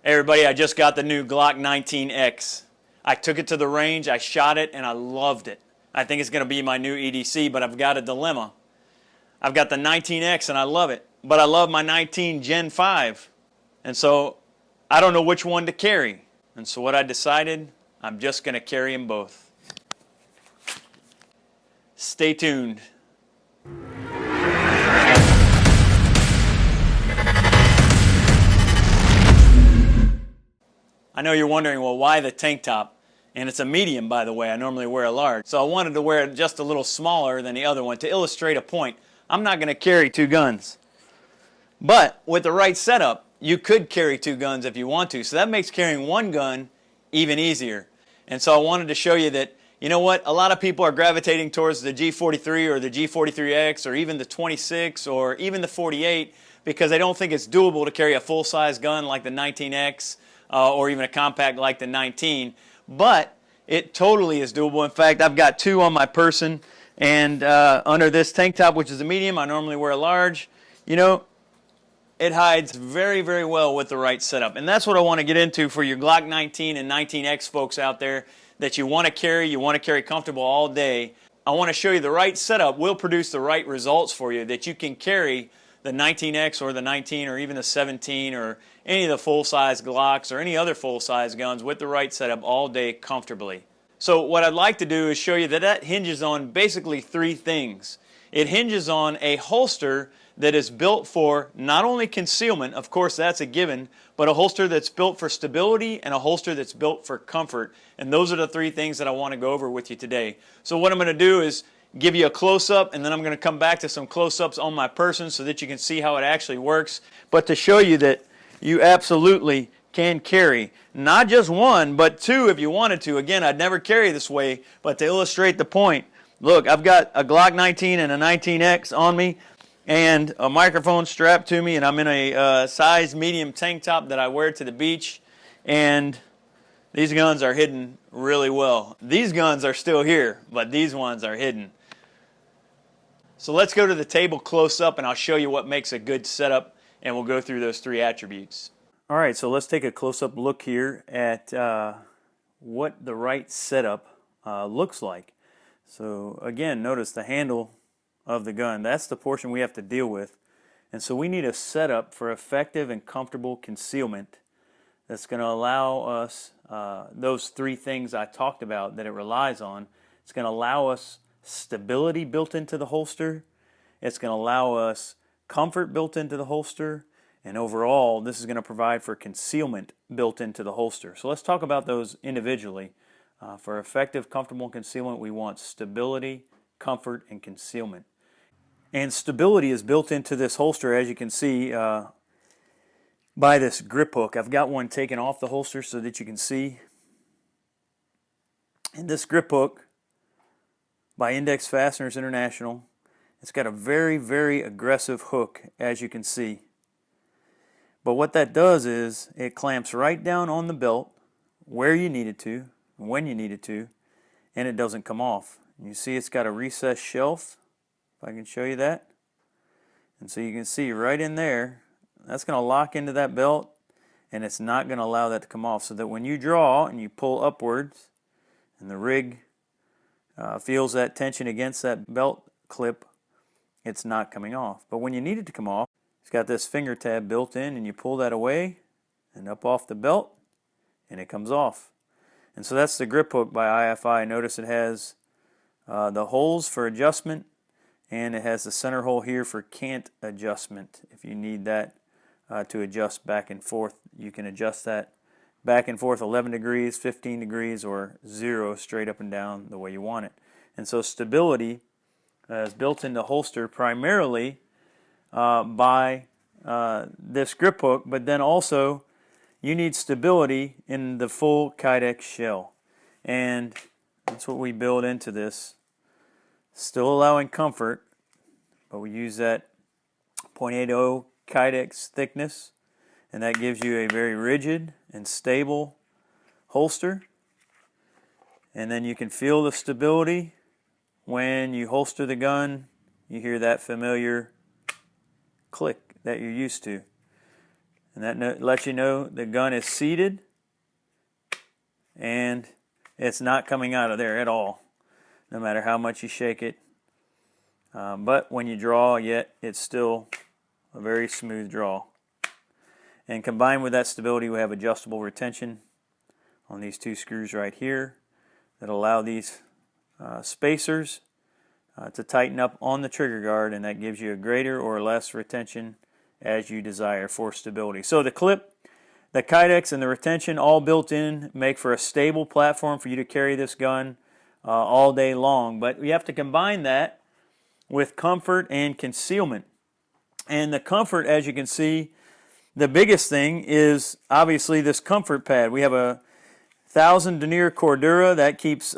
Hey everybody, I just got the new Glock 19X. I took it to the range, I shot it, and I loved it. I think it's going to be my new EDC, but I've got a dilemma. I've got the 19X and I love it, but I love my 19 Gen 5. And so I don't know which one to carry. And so what I decided, I'm just going to carry them both. Stay tuned. I know you're wondering, well, why the tank top? And it's a medium, by the way. I normally wear a large. So I wanted to wear it just a little smaller than the other one to illustrate a point. I'm not going to carry two guns. But with the right setup, you could carry two guns if you want to. So that makes carrying one gun even easier. And so I wanted to show you that, you know what, a lot of people are gravitating towards the G43 or the G43X or even the 26 or even the 48 because they don't think it's doable to carry a full-size gun like the 19X or even a compact like the 19. But it totally is doable. In fact, I've got two on my person, and under this tank top, which is a medium, I normally wear a large. You know, it hides very, very well with the right setup. And that's what I want to get into for your Glock 19 and 19X folks out there that you want to carry comfortable all day. I want to show you the right setup will produce the right results for you, that you can carry the 19X or the 19 or even the 17 or any of the full-size Glocks or any other full-size guns with the right setup all day comfortably. So what I'd like to do is show you that that hinges on basically three things. It hinges on a holster that is built for not only concealment, of course that's a given, but a holster that's built for stability and a holster that's built for comfort. And those are the three things that I want to go over with you today. So what I'm going to do is give you a close-up, and then I'm going to come back to some close-ups on my person so that you can see how it actually works. But to show you that you absolutely can carry not just one, but two if you wanted to. Again, I'd never carry this way, but to illustrate the point, look, I've got a Glock 19 and a 19X on me and a microphone strapped to me, and I'm in a size medium tank top that I wear to the beach, and these guns are hidden really well. These guns are still here, but these ones are hidden. So let's go to the table close up and I'll show you what makes a good setup, and we'll go through those three attributes. All right, so let's take a close-up look here at what the right setup looks like. So again, notice the handle of the gun. That's the portion we have to deal with. And so we need a setup for effective and comfortable concealment that's going to allow us those three things I talked about that it relies on. It's going to allow us stability built into the holster. It's going to allow us comfort built into the holster. And overall, this is going to provide for concealment built into the holster. So let's talk about those individually. For effective, comfortable concealment, we want stability, comfort, and concealment. And stability is built into this holster, as you can see, by this grip hook. I've got one taken off the holster so that you can see. And this grip hook, by Index Fasteners International, it's got a very, very aggressive hook, as you can see. But what that does is it clamps right down on the belt where you need it to, when you need it to, and it doesn't come off. You see it's got a recessed shelf, if I can show you that. And so you can see right in there, that's going to lock into that belt, and it's not going to allow that to come off, so that when you draw and you pull upwards and the rig feels that tension against that belt clip, it's not coming off. But when you need it to come off, it's got this finger tab built in, and you pull that away and up off the belt, and it comes off. And so that's the grip hook by IFI. Notice it has the holes for adjustment, and it has the center hole here for cant adjustment. If you need that to adjust back and forth, you can adjust that back and forth 11 degrees, 15 degrees, or 0 straight up and down the way you want it. And so stability is built into holster primarily by this grip hook, but then also you need stability in the full Kydex shell. And that's what we build into this. Still allowing comfort, but we use that 0.80 Kydex thickness, and that gives you a very rigid and stable holster. And then you can feel the stability when you holster the gun. You hear that familiar click that you're used to. And that lets you know the gun is seated and it's not coming out of there at all, no matter how much you shake it. But when you draw, yet it's still a very smooth draw. And combined with that stability, we have adjustable retention on these two screws right here that allow these spacers to tighten up on the trigger guard, and that gives you a greater or less retention as you desire for stability. So the clip, the kydex, and the retention all built in make for a stable platform for you to carry this gun all day long. But you have to combine that with comfort and concealment. And the comfort, as you can see, the biggest thing is obviously this comfort pad. We have a 1000 denier Cordura that keeps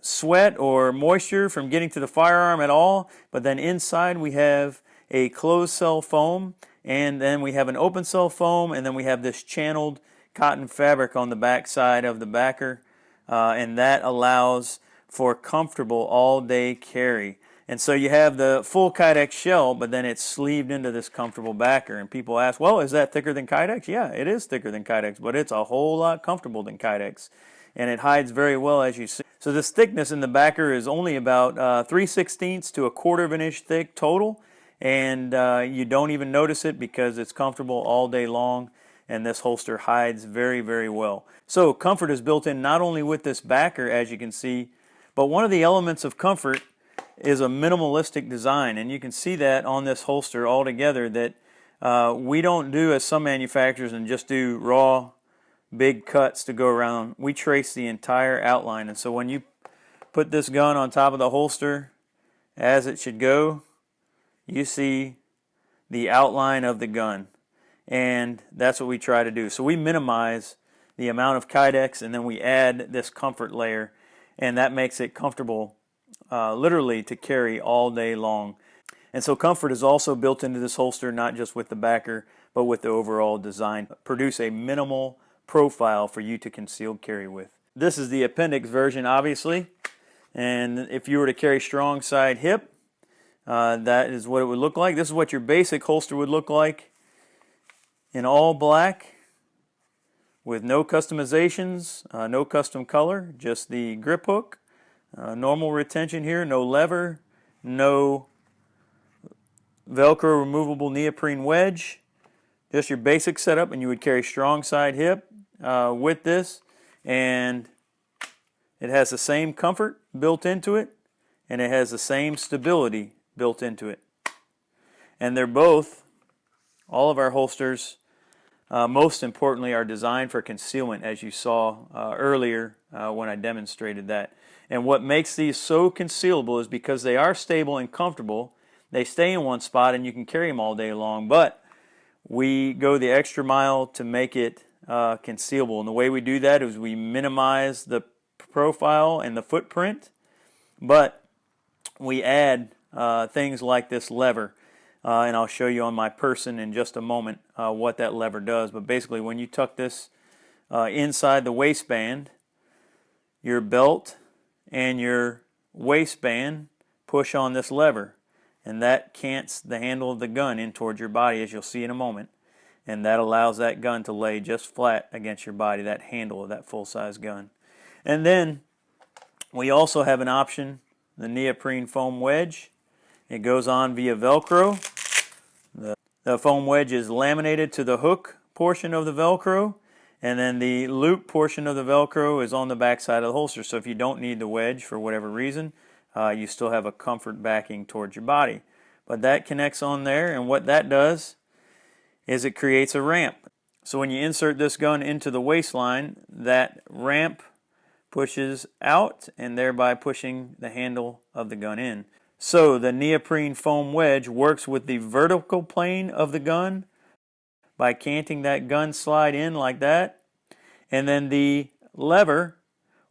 sweat or moisture from getting to the firearm at all. But then inside we have a closed cell foam, and then we have an open cell foam, and then we have this channeled cotton fabric on the back side of the backer, and that allows for comfortable all-day carry. And so you have the full kydex shell, but then it's sleeved into this comfortable backer. And people ask, well, is that thicker than kydex? Yeah, it is thicker than kydex, but it's a whole lot comfortable than kydex. And it hides very well, as you see. So this thickness in the backer is only about 3/16 to 1/4 of an inch thick total. And you don't even notice it because it's comfortable all day long. And this holster hides very, very well. So comfort is built in not only with this backer, as you can see, but one of the elements of comfort is a minimalistic design, and you can see that on this holster altogether, that we don't do as some manufacturers and just do raw big cuts to go around. We trace the entire outline, and so when you put this gun on top of the holster as it should go, you see the outline of the gun, and that's what we try to do. So we minimize the amount of kydex, and then we add this comfort layer, and that makes it comfortable literally to carry all day long. And so comfort is also built into this holster, not just with the backer, but with the overall design. Produce a minimal profile for you to concealed carry with. This is the appendix version, obviously. And if you were to carry strong side hip, that is what it would look like. This is what your basic holster would look like in all black, with no customizations, no custom color, just the grip hook. Normal retention here, no lever, no Velcro removable neoprene wedge, just your basic setup, and you would carry strong side hip with this, and it has the same comfort built into it, and it has the same stability built into it. And they're both, all of our holsters, most importantly, are designed for concealment, as you saw earlier when I demonstrated that. And what makes these so concealable is because they are stable and comfortable. They stay in one spot and you can carry them all day long, but we go the extra mile to make it concealable. And the way we do that is we minimize the profile and the footprint, but we add things like this lever. And I'll show you on my person in just a moment what that lever does. But basically, when you tuck this inside the waistband, your belt and your waistband push on this lever, and that cants the handle of the gun in towards your body, as you'll see in a moment, and that allows that gun to lay just flat against your body, that handle of that full-size gun. And then we also have an option, the neoprene foam wedge. It goes on via Velcro. The foam wedge is laminated to the hook portion of the Velcro, and then the loop portion of the Velcro is on the back side of the holster. So if you don't need the wedge for whatever reason, you still have a comfort backing towards your body. But that connects on there, and what that does is it creates a ramp. So when you insert this gun into the waistline, that ramp pushes out, and thereby pushing the handle of the gun in. So the neoprene foam wedge works with the vertical plane of the gun by canting that gun slide in like that, and then the lever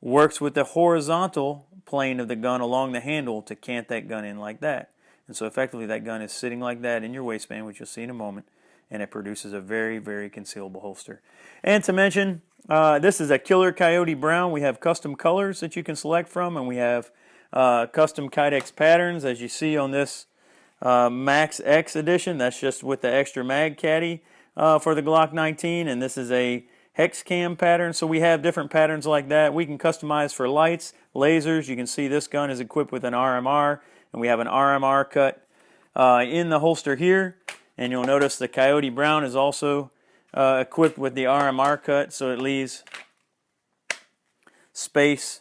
works with the horizontal plane of the gun along the handle to cant that gun in like that. And so effectively that gun is sitting like that in your waistband, which you'll see in a moment, and it produces a very, very concealable holster. And to mention, this is a Killer Coyote Brown. We have custom colors that you can select from, and we have custom kydex patterns, as you see on this Max X edition. That's just with the extra mag caddy. for the Glock 19, and this is a hex cam pattern, so we have different patterns like that. We can customize for lights, lasers. You can see this gun is equipped with an RMR, and we have an RMR cut in the holster here, and you'll notice the Coyote Brown is also equipped with the RMR cut, so it leaves space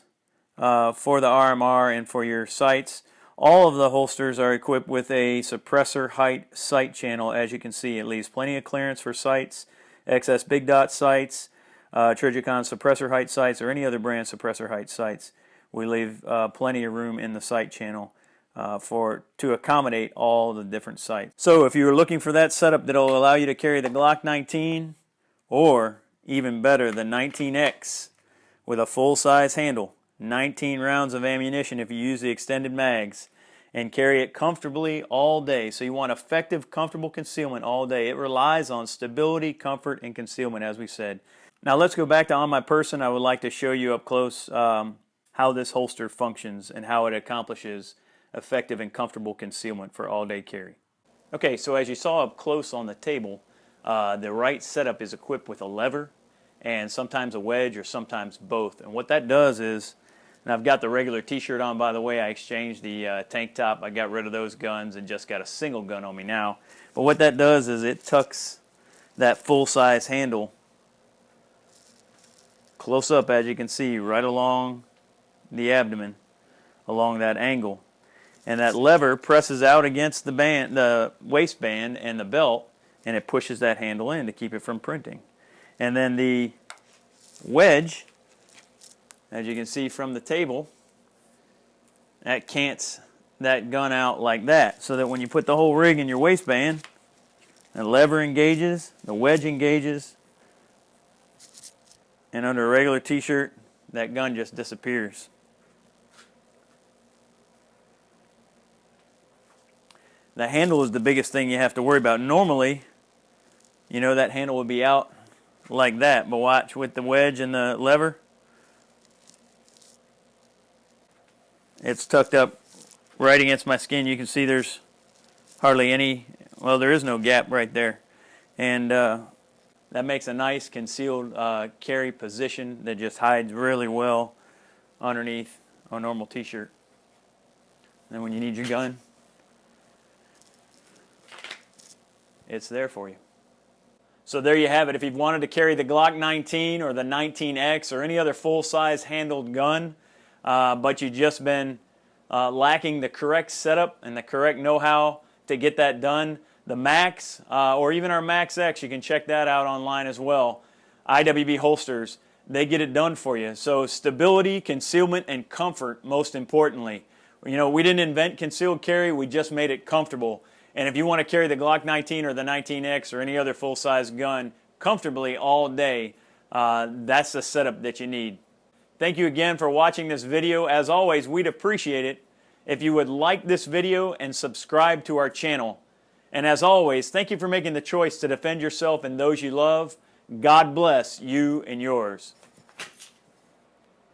for the RMR and for your sights. All of the holsters are equipped with a suppressor height sight channel. As you can see, it leaves plenty of clearance for sights, XS big dot sights, Trigicon suppressor height sights, or any other brand suppressor height sights. We leave plenty of room in the sight channel to accommodate all the different sights. So if you're looking for that setup that will allow you to carry the Glock 19, or even better, the 19X with a full-size handle, 19 rounds of ammunition if you use the extended mags, and carry it comfortably all day. So you want effective, comfortable concealment all day. It relies on stability, comfort, and concealment, as we said. Now let's go back to on my person. I would like to show you up close how this holster functions and how it accomplishes effective and comfortable concealment for all-day carry. Okay, so as you saw up close on the table, the right setup is equipped with a lever and sometimes a wedge or sometimes both. And what that does is, and I've got the regular t-shirt on, by the way. I exchanged the tank top. I got rid of those guns and just got a single gun on me now. But what that does is it tucks that full-size handle close up, as you can see, right along the abdomen, along that angle. And that lever presses out against the waistband and the belt, and it pushes that handle in to keep it from printing. And then the wedge, as you can see from the table, that cants that gun out like that, so that when you put the whole rig in your waistband, the lever engages, the wedge engages, and under a regular t-shirt, that gun just disappears. The handle is the biggest thing you have to worry about. Normally, you know, that handle would be out like that, but watch with the wedge and the lever, it's tucked up right against my skin. You can see there's hardly any, well, there is no gap right there. And that makes a nice concealed carry position that just hides really well underneath a normal t-shirt. And when you need your gun, it's there for you. So there you have it. If you've wanted to carry the Glock 19 or the 19X or any other full-size handled gun, but you've just been lacking the correct setup and the correct know-how to get that done, the Max or even our Max X, you can check that out online as well. IWB holsters, they get it done for you. So stability, concealment, and comfort, most importantly. You know, we didn't invent concealed carry, we just made it comfortable. And if you want to carry the Glock 19 or the 19X or any other full-size gun comfortably all day, that's the setup that you need. Thank you again for watching this video. As always, we'd appreciate it if you would like this video and subscribe to our channel. And as always, thank you for making the choice to defend yourself and those you love. God bless you and yours.